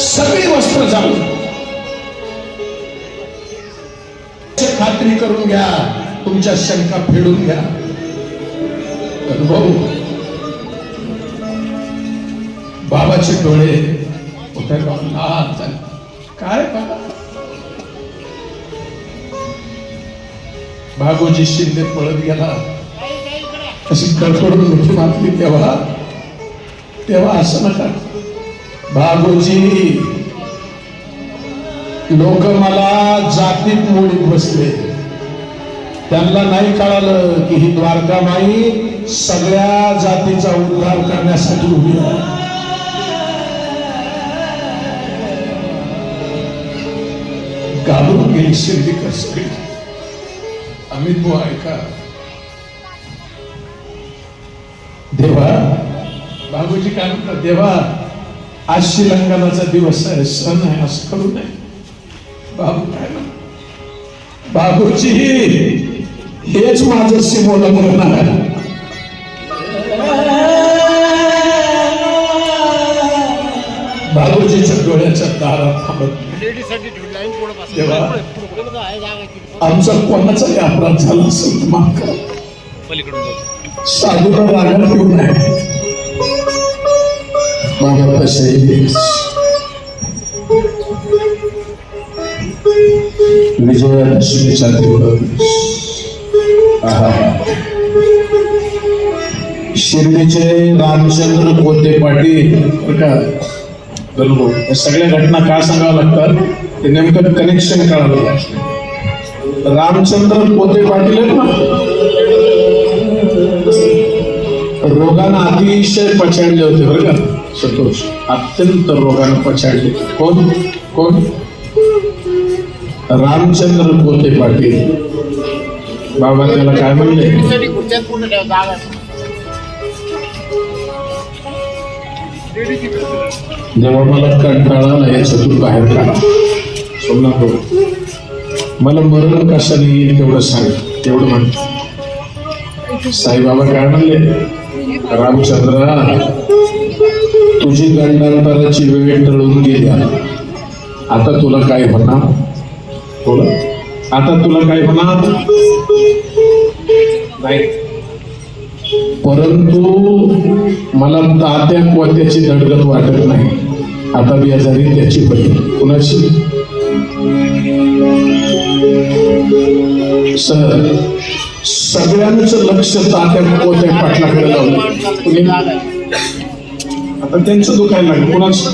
सगळी वस्त्र जाळून खात्री करून घ्या, तुमच्या शंका फेडून घ्या. भाऊ बाबाचे डोळे मोठ्या लाल झाले. काय बाबा? भागोजी शिंदे पळत गेला, अशी कडकडून मिठी मारली. तेव्हा असं नका भागोजी, लोक मला जातीत मोडीत बसले. त्यांना नाही कळालं की ही द्वारकामाई सगळ्या जातीचा उद्धार करण्यासाठी उभी आहे. घाबरून गेली शिर्डीकर सगळी. अमित भाऊ ऐका, देवा, भागोजी काय म्हणतात, देवा आज शिलांगणाचा दिवस आहे, सण आहे, असं करू नये. बाबू काय म्हणतात, बाबूजी हेच माझं सिमोलन होणार आहे. बाबूजीच्या डोळ्याच्या दारात थांबत तेव्हा आमचा कोणाचाही अपराध झाला असेल माफ करा. साधूला रागात येऊ नये. बाबा तसे विजयादशमीचा दिवस, शिर्डीचे रामचंद्र कोते पाटील. सगळ्या घटना का सांगाव्या लागतात ते नेमकं कनेक्शन कळालं पाहिजे. रामचंद्र कोते पाटील आहेत ना, रोगानं अतिशय पछाडले होते बरं का संतोष, अत्यंत रोगानं पछाडले. कोण कोण? रामचंद्र कोते पाटील. बाबा त्याला काय म्हणले, जेव्हा मला कंटाळा आला याच्यातून बाहेर काढा. सोमनाथ भाऊ, मला मरण कशाने येईल तेवढं सांग. तेवढं म्हणतो साईबाबा काय म्हणले, रामचंद्रा तुझी गंडांतराची वेळ टळून गेली, आता तुला काय होणार? बोला, आता तुला काय होणार नाही. परंतु मला तात्या कोत्याची धडधड वाटत नाही. आता बेजारी त्याची पडली. कुणाची? सगळ्यांचं लक्ष तात्या कोत्या पाटलाकडे लावलं. आता त्यांचं दुखायला लागलं. कुणाचं?